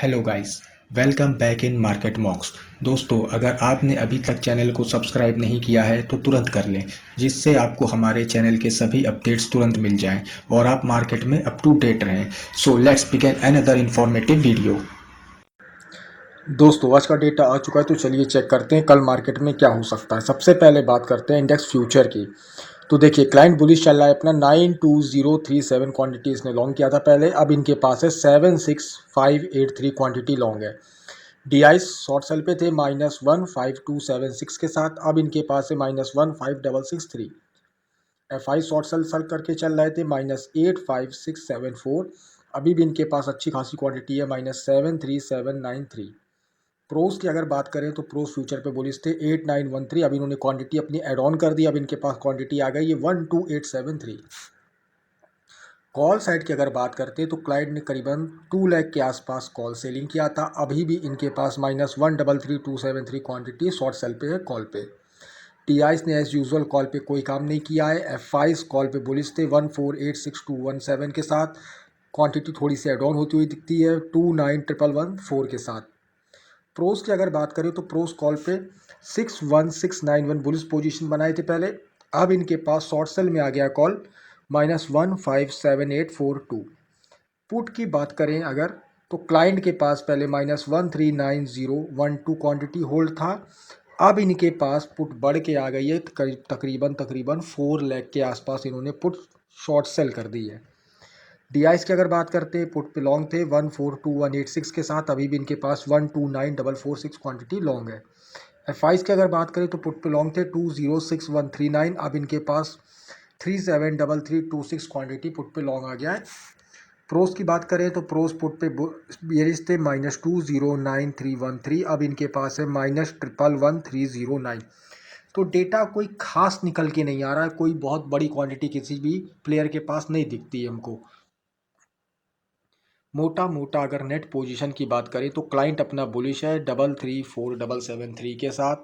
Hello guys, welcome back in market मॉक्स। दोस्तों, अगर आपने अभी तक चैनल को सब्सक्राइब नहीं किया है तो तुरंत कर लें, जिससे आपको हमारे चैनल के सभी अपडेट्स तुरंत मिल जाएं और आप मार्केट में अप टू डेट रहें। So let's begin another informative video. दोस्तों, आज का डेटा आ चुका है तो चलिए चेक करते हैं कल मार्केट में क्या हो सकता है। सबसे पहले बात करते हैं इंडेक्स फ्यूचर की। तो देखिए, क्लाइंट बुलिश चल रहा है अपना 92037 क्वांटिटी इसने लॉन्ग किया था पहले। अब इनके पास है 76583 क्वांटिटी लॉन्ग है। DI शॉर्ट सेल पे थे -15276 के साथ। अब इनके पास है -15663। FI शॉर्ट सेल करके चल रहे थे -85674। अभी भी इनके पास अच्छी खासी क्वांटिटी है -73793। प्रोस की अगर बात करें तो प्रोस फ्यूचर पे बुलिश थे 8913। अब इन्होंने क्वांटिटी अपनी ऐड ऑन कर दी। अब इनके पास क्वांटिटी आ गई है 12873। कॉल साइड की अगर बात करते हैं तो क्लाइंट ने करीबन 2 लाख के आसपास कॉल सेलिंग किया था। अभी भी इनके पास -1333273 क्वांटिटी शॉर्ट सेल पे है कॉल पे। TIs ने एज यूजुअल कॉल पे कोई काम नहीं किया है। FIs कॉल पे बुलिश थे 1486217 के साथ। क्वांटिटी थोड़ी सी एड ऑन होती हुई दिखती है 29114 के साथ। प्रोस की अगर बात करें तो प्रोस कॉल पे 61691 बुलिश पोजीशन बनाए थे पहले। अब इनके पास शॉर्ट सेल में आ गया कॉल -1577842। पुट की बात करें अगर तो क्लाइंट के पास पहले -139012 क्वांटिटी होल्ड था। अब इनके पास पुट बढ़ के आ गई है तकरीबन 4 लाख के आसपास इन्होंने पुट शॉर्ट सेल कर दी है। DIs की अगर बात करते हैं पुट पे लॉन्ग थे 142,186 के साथ। अभी भी इनके पास 129,446 क्वांटिटी लॉन्ग है। FIs की अगर बात करें तो पुट पे लॉन्ग थे 206,139। अब इनके पास 373326 क्वांटिटी पुट पे लॉन्ग आ गया है। प्रोस की बात करें तो प्रोस पुट पे बियरिश थे -209313। अब इनके पास है -111309। तो डेटा कोई खास निकल के नहीं आ रहा है, कोई बहुत बड़ी क्वांटिटी किसी भी प्लेयर के पास नहीं दिखती है हमको। मोटा मोटा अगर नेट पोजीशन की बात करें तो क्लाइंट अपना बुलिश है 334773 के साथ।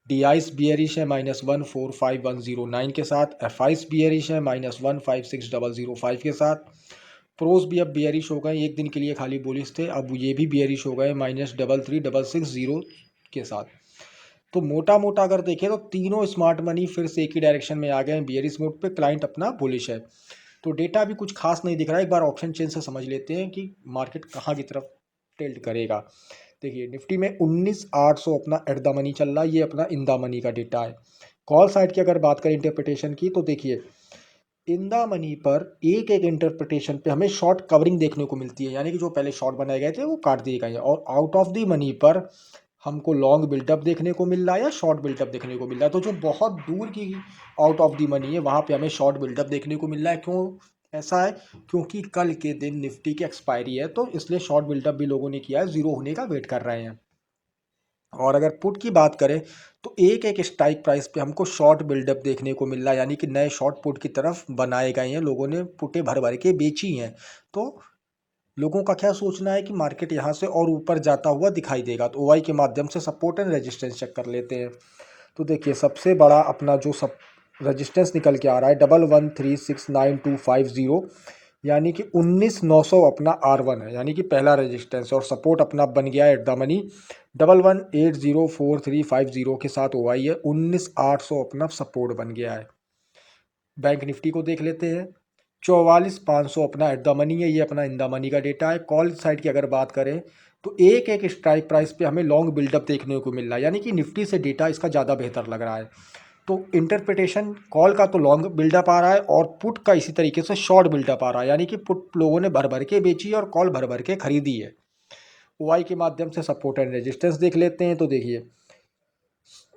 DIs बियरिश है -145,109 के साथ। FIs बियरिश है -156,005 के साथ। प्रोस भी अब बियरिश हो गए, एक दिन के लिए खाली बुलिश थे, अब ये भी बियरिश हो गए -33,660 के साथ। तो मोटा मोटा अगर देखें तो तीनों स्मार्ट मनी फिर से एक ही डायरेक्शन में आ गए हैं बियरिश मोड पे। क्लाइंट अपना बुलिश है तो डेटा भी कुछ खास नहीं दिख रहा है। एक बार ऑप्शन चेन से समझ लेते हैं कि मार्केट कहाँ की तरफ टिल्ट करेगा। देखिए, निफ्टी में 19,800 अपना एट द मनी चल रहा है, ये अपना इन द मनी का डेटा है। कॉल साइड की अगर बात करें इंटरप्रिटेशन की तो देखिए, इन द मनी पर एक एक इंटरप्रिटेशन पे हमें शॉर्ट कवरिंग देखने को मिलती है, यानी कि जो पहले शॉर्ट बनाए गए थे वो काट दिए गए हैं। और आउट ऑफ द मनी पर हमको लॉन्ग बिल्डअप देखने को मिल रहा है या शॉर्ट बिल्डअप देखने को मिल रहा है। तो जो बहुत दूर की आउट ऑफ द मनी है वहाँ पे हमें शॉर्ट बिल्डअप देखने को मिल रहा है। क्यों ऐसा है? क्योंकि कल के दिन निफ्टी की एक्सपायरी है, तो इसलिए शॉर्ट बिल्डअप भी लोगों ने किया है, जीरो होने का वेट कर रहे हैं। और अगर पुट की बात करें तो एक एक स्ट्राइक प्राइस पे हमको शॉर्ट बिल्डअप देखने को मिल रहा है, यानी कि नए शॉर्ट पुट की तरफ बनाए गए हैं, लोगों ने पुटें भर भर के बेची हैं। तो लोगों का क्या सोचना है कि मार्केट यहाँ से और ऊपर जाता हुआ दिखाई देगा। तो OI के माध्यम से सपोर्ट एंड रेजिस्टेंस चेक कर लेते हैं। तो देखिए, सबसे बड़ा अपना जो सब रेजिस्टेंस निकल के आ रहा है 11369250, यानी कि 19,900 अपना R1 है, यानी कि पहला रेजिस्टेंस। और सपोर्ट अपना बन गया है एट द मनी 11804350 के साथ। OI है 19,800 अपना सपोर्ट बन गया है। बैंक निफ्टी को देख लेते हैं, 44,500 अपना एट द मनी है, ये अपना इन द मनी का डेटा है। कॉल साइड की अगर बात करें तो एक एक स्ट्राइक प्राइस पे हमें लॉन्ग बिल्डअप देखने को मिल रहा है, यानी कि निफ्टी से डेटा इसका ज़्यादा बेहतर लग रहा है। तो इंटरप्रिटेशन कॉल का तो लॉन्ग बिल्डअप आ रहा है और पुट का इसी तरीके से शॉर्ट बिल्डअप आ रहा है, यानी कि पुट लोगों ने भर भर के बेची और कॉल भर भर के खरीदी है। OI के माध्यम से सपोर्ट एंड रेजिस्टेंस देख लेते हैं। तो देखिए,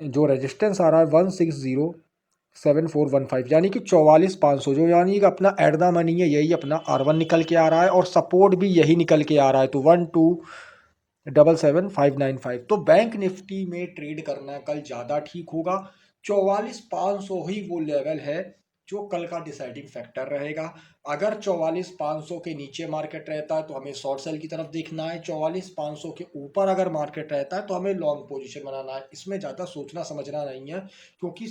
जो रेजिस्टेंस आ रहा है 1607415, यानी कि 44,500, जो यानी कि अपना एट द मनी है, यही अपना R1 निकल के आ रहा है और सपोर्ट भी यही निकल के आ रहा है। तो 1277595। तो बैंक निफ्टी में ट्रेड करना कल ज़्यादा ठीक होगा। 44,500 ही वो लेवल है जो कल का डिसाइडिंग फैक्टर रहेगा। अगर 44,500 के नीचे मार्केट रहता है तो हमें शॉर्ट सेल की तरफ देखना है। 44,500 के ऊपर अगर मार्केट रहता है तो हमें लॉन्ग पोजीशन बनाना है। इसमें ज़्यादा सोचना समझना नहीं है, क्योंकि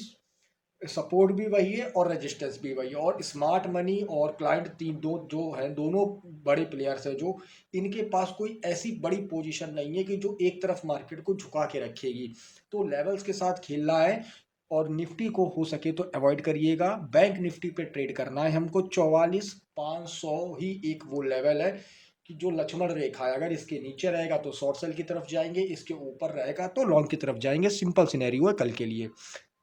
सपोर्ट भी वही है और रेजिस्टेंस भी वही है, और स्मार्ट मनी और क्लाइंट तीन दो जो हैं, दोनों बड़े प्लेयर्स हैं जो, इनके पास कोई ऐसी बड़ी पोजीशन नहीं है कि जो एक तरफ मार्केट को झुका के रखेगी। तो लेवल्स के साथ खेलना है, और निफ्टी को हो सके तो अवॉइड करिएगा। बैंक निफ्टी पे ट्रेड करना है हमको। 44,500 ही एक वो लेवल है कि जो लक्ष्मण रेखा है, अगर इसके नीचे रहेगा तो शॉर्ट सेल की तरफ जाएंगे, इसके ऊपर रहेगा तो लॉन्ग की तरफ जाएंगे। सिंपल सिनेरियो है कल के लिए।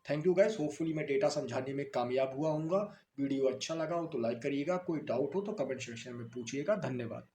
थैंक यू गाइस, होपफुली मैं डेटा समझाने में कामयाब हुआ हूँगा। वीडियो अच्छा लगा हो तो लाइक करिएगा, कोई डाउट हो तो कमेंट सेक्शन में पूछिएगा। धन्यवाद।